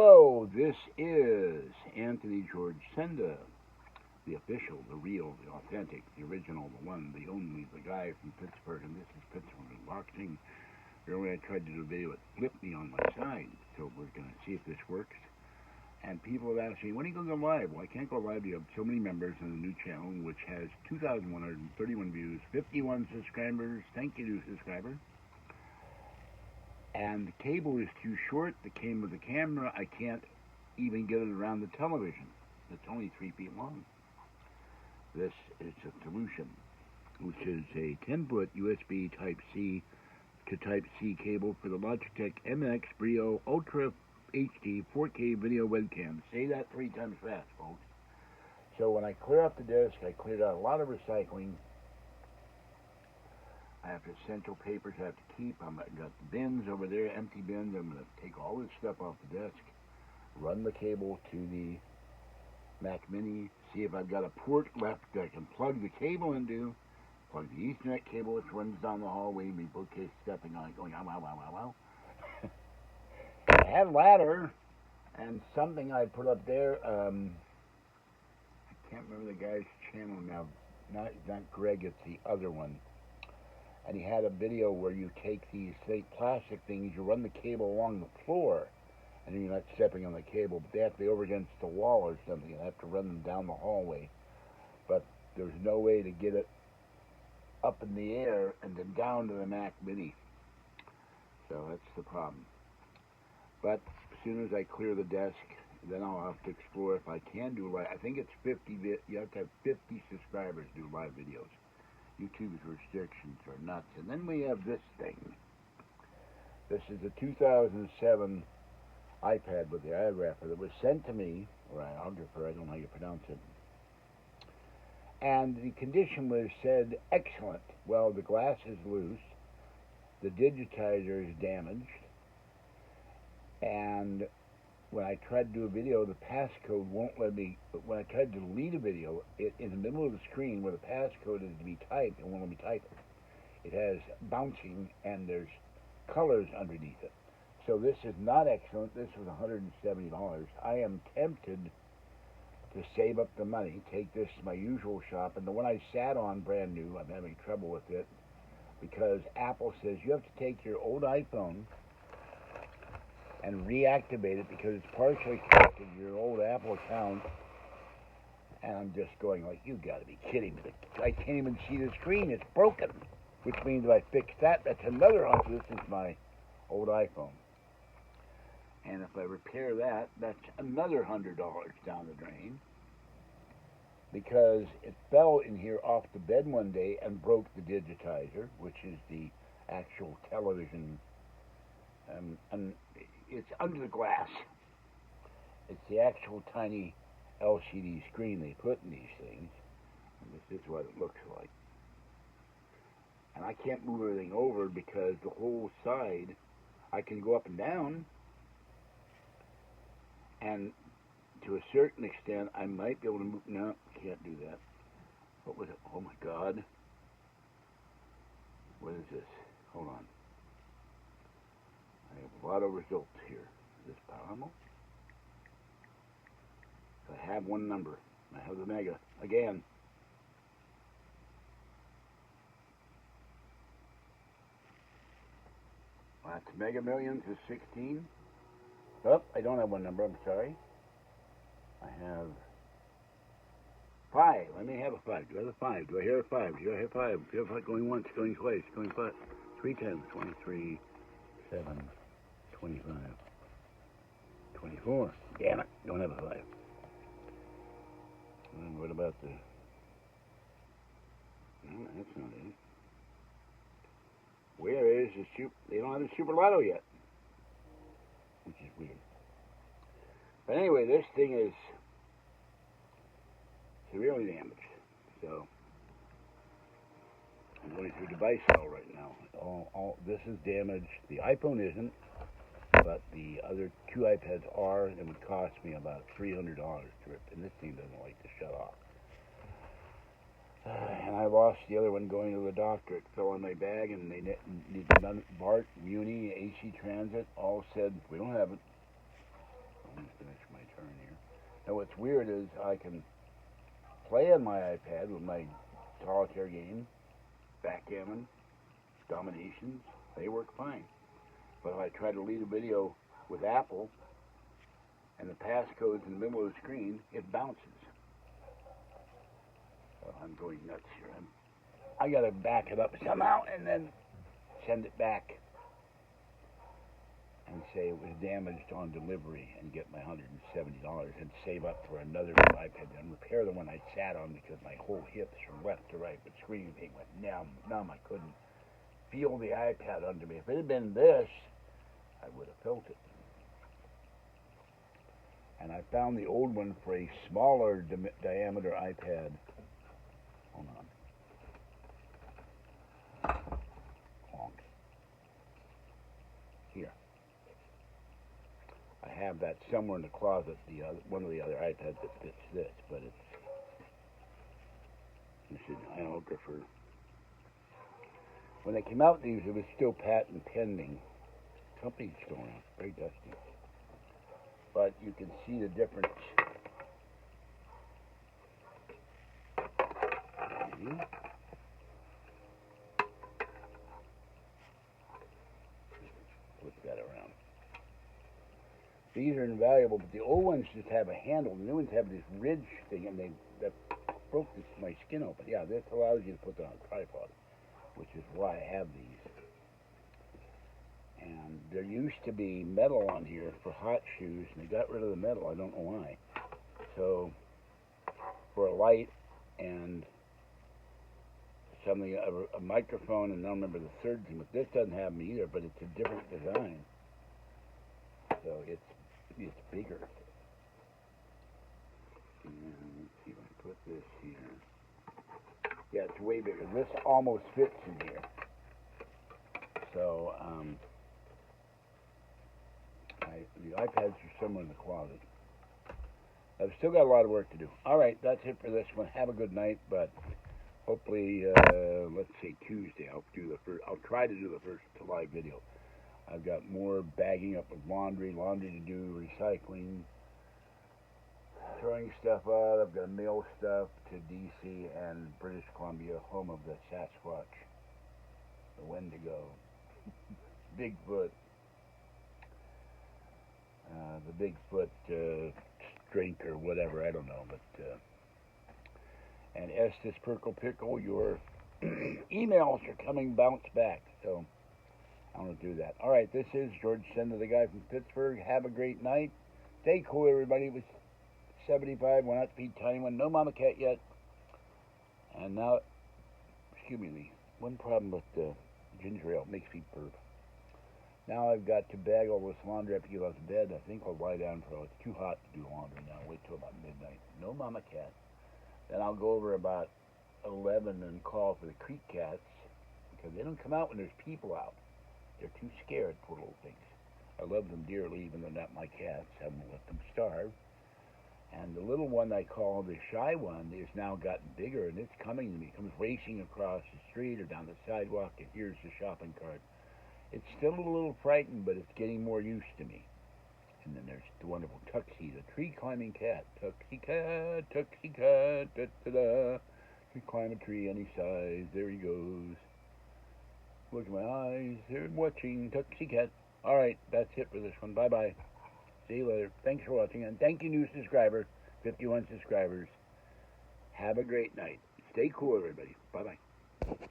Hello, this is Anthony George Senda, the official, the real, the authentic, the original, the one, the only, the guy from Pittsburgh, and this is Pittsburgh Unboxing. Earlier I tried to do a video, it flipped me on my side, so we're going to see if this works. And people have asked me, when are you going to go live? Well, I can't go live. You have so many members on the new channel, which has 2,131 views, 51 subscribers. Thank you, new subscriber. And the cable is too short. The camera, I can't even get it around the television. It's only 3 feet long. This is a solution, which is a 10-foot USB Type-C to Type-C cable for the Logitech MX Brio Ultra HD 4K video webcam. Say that 3 times fast, folks. So when I clear out the disc, I cleared out a lot of recycling. I have essential papers I have to keep. I've got the bins over there, empty bins. I'm going to take all this stuff off the desk, run the cable to the Mac Mini, see if I've got a port left that I can plug the cable into, plug the Ethernet cable which runs down the hallway, me bookcase stepping on it, going, ow, ow, ow, ow, ow. I had a ladder and something I put up there. I can't remember the guy's channel now. Not Greg, it's the other one. And he had a video where you take these plastic things, you run the cable along the floor, and then you're not stepping on the cable, but they have to be over against the wall or something. You have to run them down the hallway. But there's no way to get it up in the air and then down to the Mac Mini. So that's the problem. But as soon as I clear the desk, then I'll have to explore if I can do live. I think it's 50, you have to have 50 subscribers to do live videos. YouTube's restrictions are nuts. And then we have this thing. This is a 2007 iPad with the eye wrapper that was sent to me, or iographer, I don't know how you pronounce it. And the condition was said excellent. Well, the glass is loose, the digitizer is damaged, and when I tried to do a video, the passcode won't let me. But when I tried to delete a video, in the middle of the screen where the passcode is to be typed, it won't let me type it. It has bouncing and there's colors underneath it. So this is not excellent. This was $170. I am tempted to save up the money, take this to my usual shop, and the one I sat on, brand new, I'm having trouble with it because Apple says you have to take your old iPhone and reactivate it because it's partially connected to your old Apple account. And I'm just going like, you gotta be kidding me. I can't even see the screen, it's broken. Which means if I fix that, that's another $100. This is my old iPhone. And if I repair that, that's another $100 down the drain. Because it fell in here off the bed one day and broke the digitizer, which is the actual television. And it's under the glass. It's the actual tiny LCD screen they put in these things. And this is what it looks like. And I can't move everything over because the whole side, I can go up and down. And to a certain extent, I might be able to move. No, can't do that. What was it? Oh my God. What is this? Hold on. I have a lot of results here. Is this possible? I have one number. I have the mega. Again. That's Mega Millions is 16. Oh, I don't have one number. I'm sorry. I have 5. Let me have a 5. Do I have a 5? Do I hear a 5? Do I hear 5? Do I hear 5 going once, going twice, going 5? 3 times. 23, 7, 25, 24. Damn it. Don't have a 5. And what about the... No, that's not it. Where is the super... They don't have the Super Lotto yet. Which is weird. But anyway, this thing is severely damaged. So I'm going through device hell right now. All this is damaged. The iPhone isn't, but the other 2 iPads are, and it would cost me about $300 to rip. And this thing doesn't like to shut off. And I lost the other one going to the doctor. It fell in my bag, and they needed BART, Muni, AC Transit, all said, we don't have it. Let me finish my turn here. Now what's weird is I can play on my iPad with my solitaire game, backgammon, dominations. They work fine. But if I try to lead a video with Apple and the passcode's in the middle of the screen, it bounces. So I'm going nuts here. I gotta back it up somehow and then send it back and say it was damaged on delivery and get my $170 and save up for another iPad and repair the one I sat on because my whole hips from left to right, but screen pain went numb. I couldn't feel the iPad under me. If it had been this, I would have felt it. And I found the old one for a smaller diameter iPad. Hold on. Here. I have that somewhere in the closet, one of the other iPads that fits this, but it's an iographer. When they came out these, it was still patent pending. Company's going on, very dusty. But you can see the difference. Flip that around. These are invaluable, but the old ones just have a handle. The new ones have this ridge thing, and that broke my skin open. Yeah, this allows you to put it on a tripod, which is why I have these. And there used to be metal on here for hot shoes, and they got rid of the metal. I don't know why. So, for a light and something, a microphone, and I don't remember the third thing, but this doesn't have them either, but it's a different design. So it's bigger. And let's see if I can put this here. Yeah, it's way bigger. This almost fits in here. So, the iPads are somewhere in the closet. I've still got a lot of work to do. All right, that's it for this one. Have a good night, but hopefully, let's say Tuesday, I'll try to do the first live video. I've got more bagging up of laundry to do, recycling, throwing stuff out. I've got to mail stuff to D.C. and British Columbia, home of the Sasquatch, the Wendigo, Bigfoot. The Bigfoot drink or whatever, I don't know, but and Estes Perkle Pickle, your emails are coming bounce back, so I'm going to do that. All right, this is George Sender, the guy from Pittsburgh. Have a great night. Stay cool, everybody. It was 75, went out to feed Tiny One. No Mama Cat yet. And now, excuse me, one problem with the ginger ale, makes me burp. Now I've got to bag all this laundry up to get off the bed. I think I'll lie down for it's too hot to do laundry now. Wait till about midnight. No Mama Cat. Then I'll go over about 11 and call for the creek cats because they don't come out when there's people out. They're too scared, poor little things. I love them dearly, even though they're not my cats. I haven't let them starve. And the little one I call the shy one is now gotten bigger, and it's coming to me. It comes racing across the street or down the sidewalk. It hears the shopping cart. It's still a little frightened, but it's getting more used to me. And then there's the wonderful Tuxie, the tree-climbing cat. Tuxie cat, da-da-da. Can climb a tree any size. There he goes. Look at my eyes. They're watching Tuxie cat. All right, that's it for this one. Bye-bye. See you later. Thanks for watching. And thank you, new subscriber. 51 subscribers. Have a great night. Stay cool, everybody. Bye-bye.